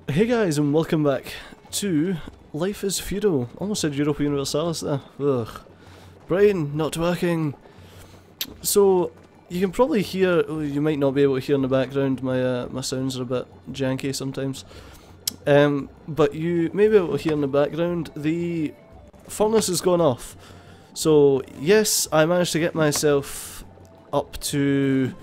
Hey guys, and welcome back to Life is Feudal. Almost said European Universalis there. Ugh. Brain not working. So you can probably hear, you might not be able to hear in the background, my sounds are a bit janky sometimes. But you may be able to hear in the background the furnace has gone off. So yes, I managed to get myself up to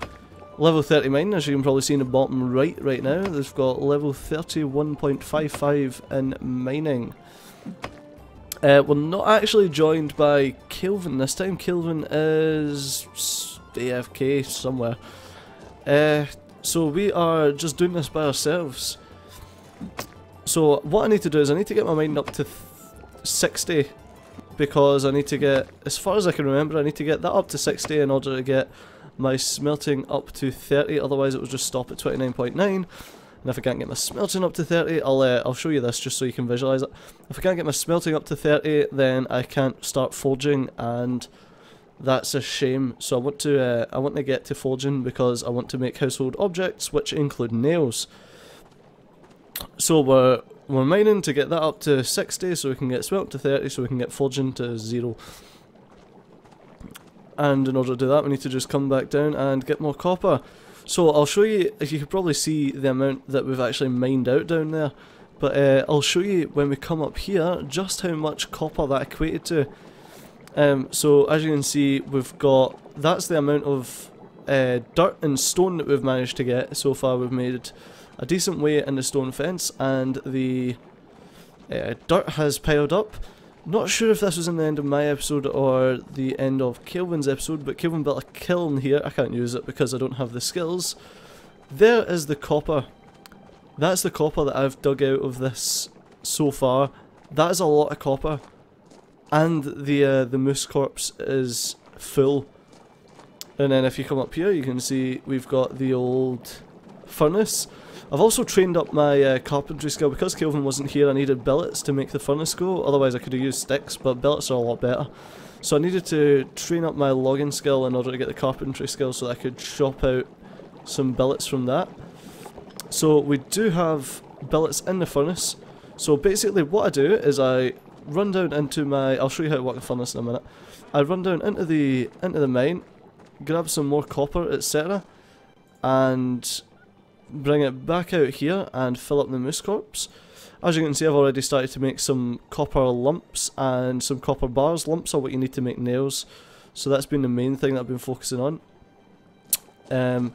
level 39, as you can probably see in the bottom right now. They've got level 31.55 in mining. We're not actually joined by Kelvin this time. Kelvin is AFK somewhere. So we are just doing this by ourselves. So what I need to do is I need to get my mining up to 60, because I need to get, as far as I can remember, I need to get that up to 60 in order to get my smelting up to 30, otherwise it will just stop at 29.9. And if I can't get my smelting up to 30, I'll show you this just so you can visualise it. If I can't get my smelting up to 30, then I can't start forging, and that's a shame. So I want to get to forging because I want to make household objects, which include nails. So we're mining to get that up to 60, so we can get smelt to 30, so we can get forging to 0. And in order to do that, we need to just come back down and get more copper. So I'll show you, if you could probably see the amount that we've actually mined out down there. But I'll show you when we come up here just how much copper that equated to. So as you can see, we've got, that's the amount of dirt and stone that we've managed to get. So far we've made a decent way in the stone fence, and the dirt has piled up. Not sure if this was in the end of my episode or the end of Kelvin's episode, but Kelvin built a kiln here. I can't use it because I don't have the skills. There is the copper. That's the copper that I've dug out of this so far. That is a lot of copper. And the moose corpse is full. And then if you come up here, you can see we've got the old furnace. I've also trained up my carpentry skill. Because Kelvin wasn't here, I needed billets to make the furnace go, otherwise I could have used sticks, but billets are a lot better. So I needed to train up my logging skill in order to get the carpentry skill so that I could chop out some billets from that. So we do have billets in the furnace. So basically what I do is I run down into my, I'll show you how to work the furnace in a minute. I run down into the mine, grab some more copper, etc. and bring it back out here and fill up the moose corpse. As you can see, I've already started to make some copper lumps and some copper bars. Lumps are what you need to make nails, so that's been the main thing that I've been focusing on. Then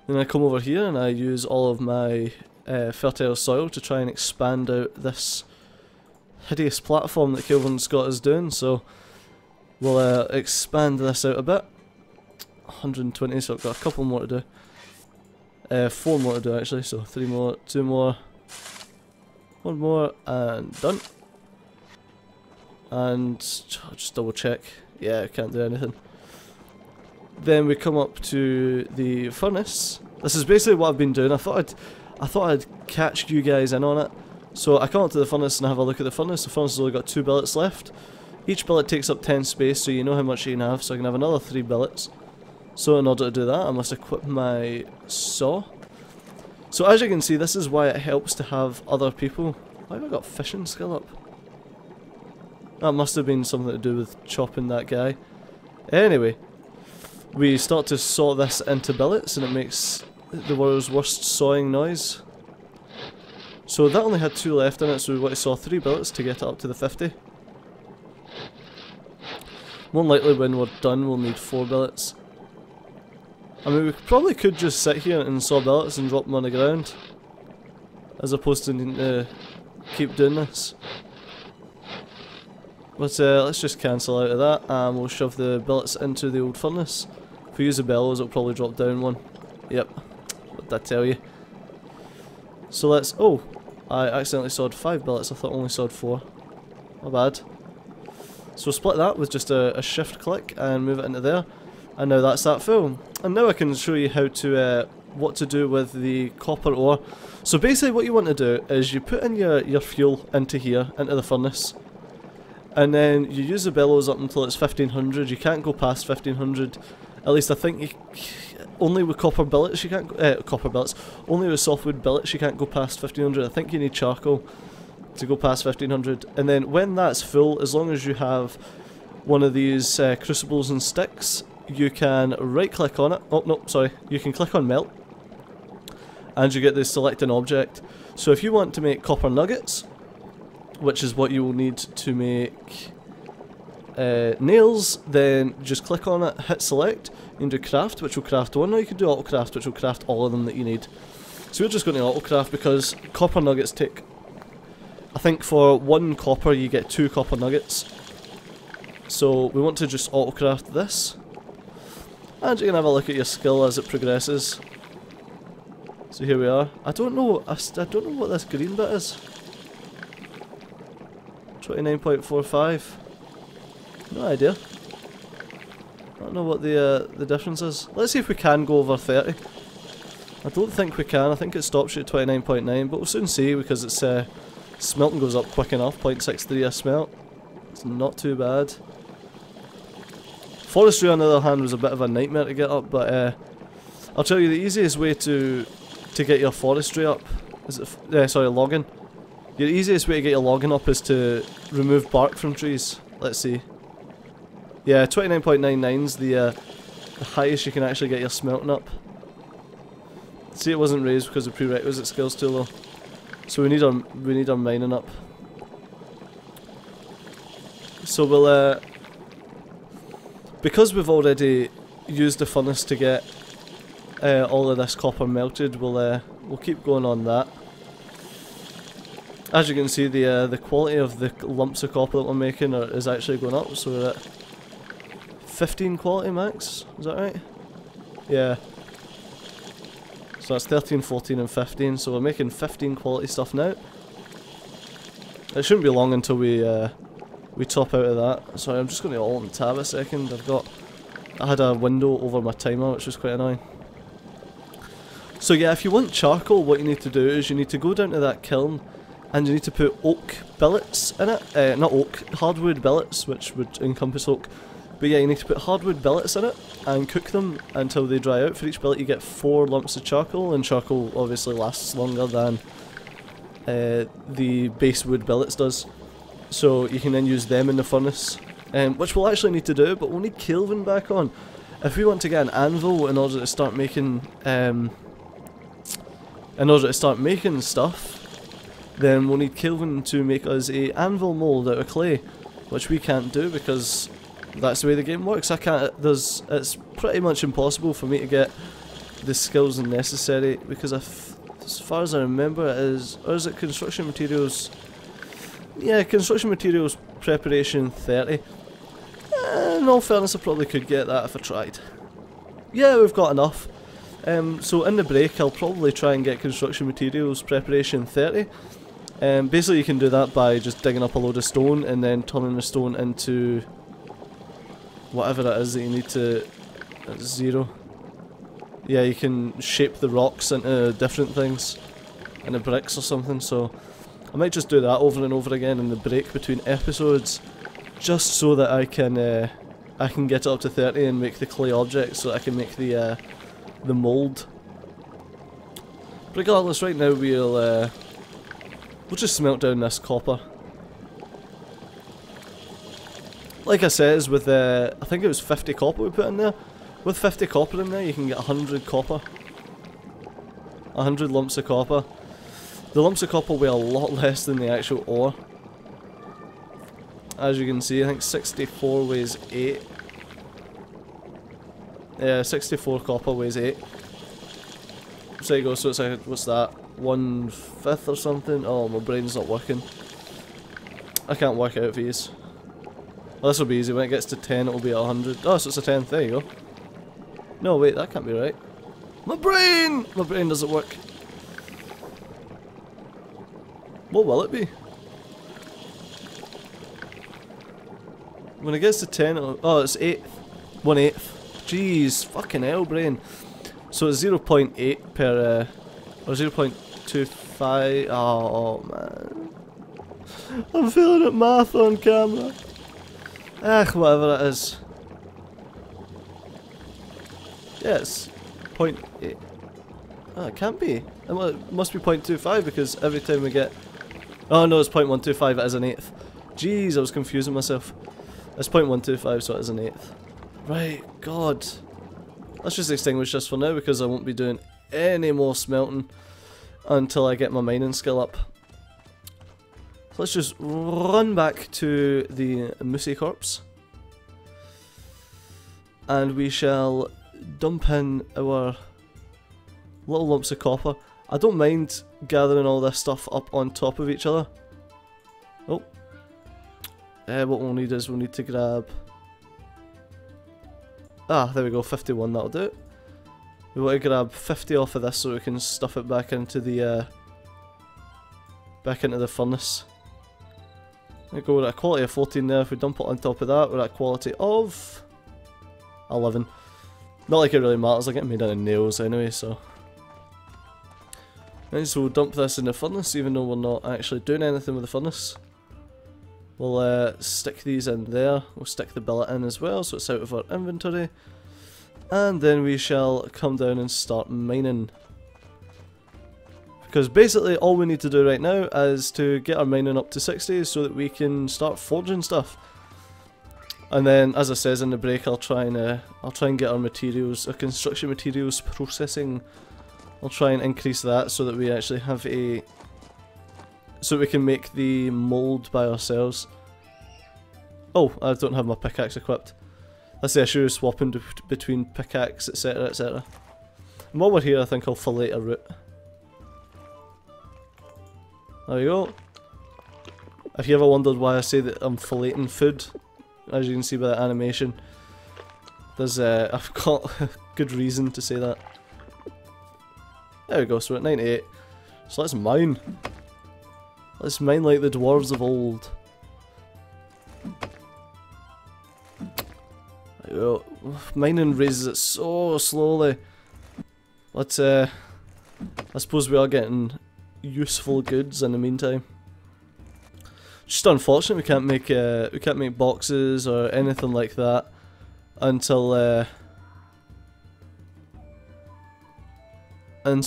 I come over here and I use all of my fertile soil to try and expand out this hideous platform that Kelvin's got us doing. So we'll expand this out a bit. 120, so I've got a couple more to do. 4 more to do actually, so 3 more, 2 more, 1 more, and done. And I'll just double check. Yeah, I can't do anything. Then we come up to the furnace. This is basically what I've been doing. I thought I'd catch you guys in on it. So I come up to the furnace and have a look at the furnace. The furnace has only got 2 billets left. Each billet takes up 10 space, so you know how much you can have. So I can have another 3 billets. So in order to do that, I must equip my saw. So as you can see, this is why it helps to have other people. Why have I got fishing skill up? That must have been something to do with chopping that guy. Anyway, we start to saw this into billets, and it makes the world's worst sawing noise. So that only had 2 left in it, so we want to saw 3 billets to get it up to the 50. More than likely when we're done, we'll need 4 billets. I mean, we probably could just sit here and saw billets and drop them on the ground, as opposed to needing to keep doing this. But let's just cancel out of that, and we'll shove the billets into the old furnace. If we use the bellows, it'll probably drop down 1. Yep, what did I tell you? So let's, oh, I accidentally sawed 5 billets, I thought I only sawed 4. Not bad. So we'll split that with just a shift click and move it into there. And now that's that full. And now I can show you how to, what to do with the copper ore. So basically what you want to do is you put in your fuel into here, into the furnace. And then you use the bellows up until it's 1500. You can't go past 1500. At least I think you, only with copper billets you can't go, copper billets, only with softwood billets you can't go past 1500. I think you need charcoal to go past 1500. And then when that's full, as long as you have one of these crucibles and sticks, you can right click on it. Oh no, sorry, you can click on melt and you get the select an object. So if you want to make copper nuggets, which is what you will need to make nails, then just click on it, hit select, you can do craft, which will craft one, or you can do auto craft, which will craft all of them that you need. So we're just going to auto craft because copper nuggets take, I think for 1 copper you get 2 copper nuggets. So we want to just auto craft this, and you can have a look at your skill as it progresses. So here we are. I don't know what this green bit is. 29.45. No idea. I don't know what the difference is. Let's see if we can go over 30. I don't think we can. I think it stops you at 29.9, but we'll soon see because it's smelting goes up quick enough. 0.63 a smelt. It's not too bad. Forestry on the other hand was a bit of a nightmare to get up, but I'll tell you the easiest way to get your forestry up is sorry, logging. The easiest way to get your logging up is to remove bark from trees. Let's see. Yeah, 29.99 is the highest you can actually get your smelting up. See, it wasn't raised because of prerequisite skills too low. So we need our mining up. So we'll because we've already used the furnace to get all of this copper melted, we'll keep going on that. As you can see, the quality of the lumps of copper that we're making is actually going up. So we're at 15 quality max. Is that right? Yeah. So that's 13, 14 and 15. So we're making 15 quality stuff now. It shouldn't be long until we top out of that. Sorry, I'm just going to alt and tab a second. I had a window over my timer, which was quite annoying. So yeah, if you want charcoal, what you need to do is you need to go down to that kiln and you need to put oak billets in it. Not oak, hardwood billets, which would encompass oak. But yeah, you need to put hardwood billets in it and cook them until they dry out. For each billet you get 4 lumps of charcoal, and charcoal obviously lasts longer than the base wood billets does. So you can then use them in the furnace, which we'll actually need to do, but we'll need Kelvin back on. If we want to get an anvil in order to start making stuff, then we'll need Kelvin to make us a anvil mold out of clay, which we can't do because that's the way the game works. It's pretty much impossible for me to get the skills necessary because as far as I remember it is, or is it construction materials? Yeah, construction materials preparation 30. In all fairness, I probably could get that if I tried. Yeah, we've got enough. So in the break, I'll probably try and get construction materials preparation 30. Basically, you can do that by just digging up a load of stone and then turning the stone into whatever it is that you need to. 0. Yeah, you can shape the rocks into different things, into bricks or something. So I might just do that over and over again in the break between episodes, just so that I can get it up to 30 and make the clay objects, so that I can make the mold. Regardless, right now we'll just smelt down this copper. Like I said, with I think it was 50 copper we put in there. With 50 copper in there, you can get 100 copper. 100 lumps of copper. The lumps of copper weigh a lot less than the actual ore. As you can see, I think 64 weighs 8. Yeah, 64 copper weighs 8. So there you go, so it's like, what's that? 1/5 or something? Oh, my brain's not working. I can't work out these. Well, this will be easy. When it gets to 10, it'll be 100. Oh, so it's a 10th. There you go. No, wait, that can't be right. My brain! My brain doesn't work. What will it be? When it gets to 10, oh, it's 8th. 1/8. Jeez, fucking hell, brain. So it's 0.8 per, or 0.25. Oh, man. I'm failing at math on camera. Whatever it is. Yes. 0.8. Ah, it can't be. It must be 0.25 because every time we get... Oh no, it's 0.125, it is an eighth. Jeez, I was confusing myself. It's 0.125, so it is an eighth. Right, God. Let's just extinguish this for now because I won't be doing any more smelting until I get my mining skill up. So let's just run back to the Moosey corpse. And we shall dump in our little lumps of copper. I don't mind gathering all this stuff up on top of each other. Oh. What we'll need is we'll need to grab... Ah, there we go, 51, that'll do it. We want to grab 50 off of this so we can stuff it back into the furnace. There we go, we're at a quality of 14 there. If we dump it on top of that, we're at a quality of 11. Not like it really matters, I get made out of nails anyway, so... Right, so we'll dump this in the furnace even though we're not actually doing anything with the furnace. We'll stick these in there, we'll stick the billet in as well so it's out of our inventory. And then we shall come down and start mining. Because basically all we need to do right now is to get our mining up to 60 so that we can start forging stuff. And then, as I says in the break, I'll try and get our materials, our construction materials processing. I'll try and increase that so that we actually have a... so we can make the mould by ourselves. Oh, I don't have my pickaxe equipped. That's the issue, swapping between pickaxe, etc, etc. And while we're here, I think I'll fillet a root. There you go. If you ever wondered why I say that I'm filleting food, as you can see by the animation, there's I've got a good reason to say that. There we go, so we're at 98. So let's mine. Let's mine like the dwarves of old. There we go. Mining raises it so slowly. But I suppose we are getting useful goods in the meantime. Just unfortunate we can't make boxes or anything like that until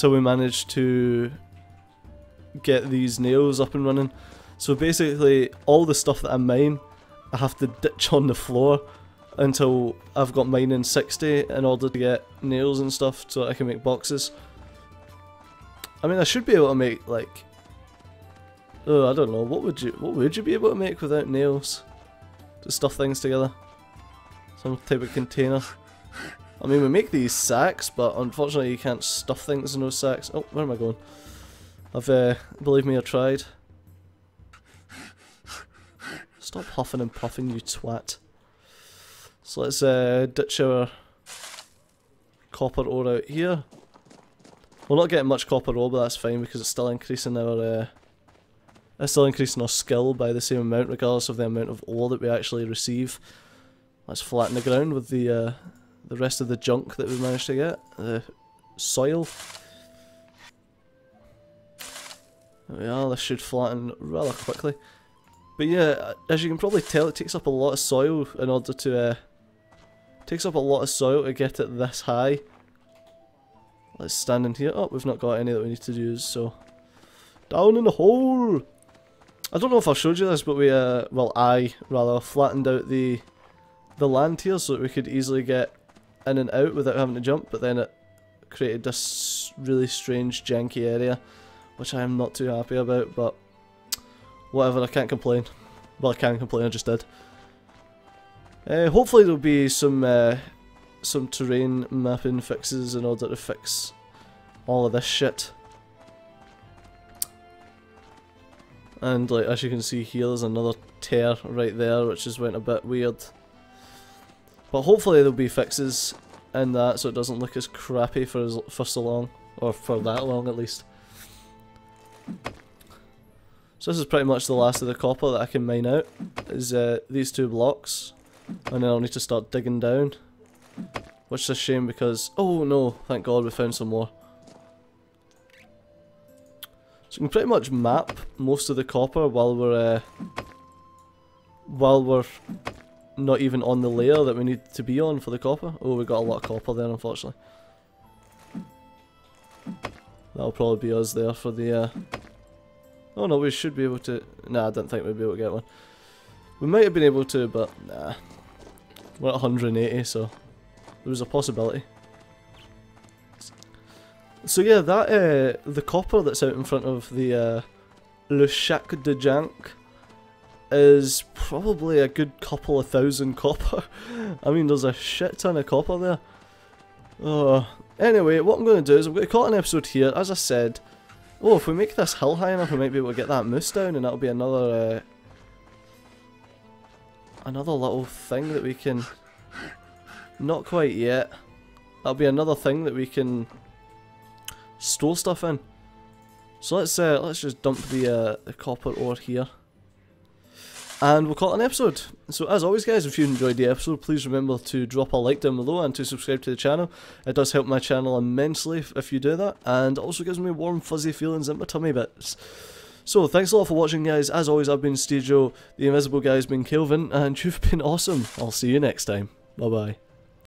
we manage to get these nails up and running. So basically all the stuff that I mine I have to ditch on the floor until I've got mining 60 in order to get nails and stuff so I can make boxes. I mean I should be able to make like, oh I don't know, what would you be able to make without nails to stuff things together? Some type of container. I mean we make these sacks but unfortunately you can't stuff things in those sacks. Oh, where am I going? Believe me, I tried. Stop huffing and puffing, you twat. So let's ditch our copper ore out here. We're not getting much copper ore, but that's fine because it's still increasing our skill by the same amount, regardless of the amount of ore that we actually receive. Let's flatten the ground with the rest of the junk that we managed to get, the soil. There we are, this should flatten rather quickly. But yeah, as you can probably tell, it takes up a lot of soil in order to get it this high. Let's stand in here. Oh, we've not got any that we need to use, so down in the hole. I don't know if I showed you this, but we I flattened out the land here so that we could easily get in and out without having to jump, but then it created this really strange janky area, which I am not too happy about, but whatever, I can't complain. Well, I can complain, I just did. Hopefully there'll be some terrain mapping fixes in order to fix all of this shit. And like as you can see here, there's another tear right there, which just went a bit weird. But hopefully there'll be fixes in that so it doesn't look as crappy for so long, or for that long at least. So this is pretty much the last of the copper that I can mine out, is these two blocks, and then I'll need to start digging down, which is a shame because, oh no, thank god we found some more. So we can pretty much map most of the copper while we're not even on the layer that we need to be on for the copper. Oh, we got a lot of copper there, unfortunately. That'll probably be us there for the, oh no, we should be able to... Nah, I didn't think we'd be able to get one. We might have been able to, but nah. We're at 180, so there was a possibility. So yeah, that, the copper that's out in front of the, Le Chac de Jank is probably a good couple of thousand copper. I mean, there's a shit ton of copper there. Oh, anyway, what I'm going to do is I'm going to call it an episode here. As I said, oh, if we make this hill high enough, we might be able to get that moose down, and that'll be another another little thing that we can... Not quite yet. That'll be another thing that we can store stuff in. So let's just dump the copper ore here. And we'll call it an episode. So as always guys, if you enjoyed the episode, please remember to drop a like down below and to subscribe to the channel. It does help my channel immensely if you do that, and it also gives me warm fuzzy feelings in my tummy bits. So thanks a lot for watching guys. As always, I've been Stejo, the invisible guy's been Kelvin, and you've been awesome. I'll see you next time. Bye bye.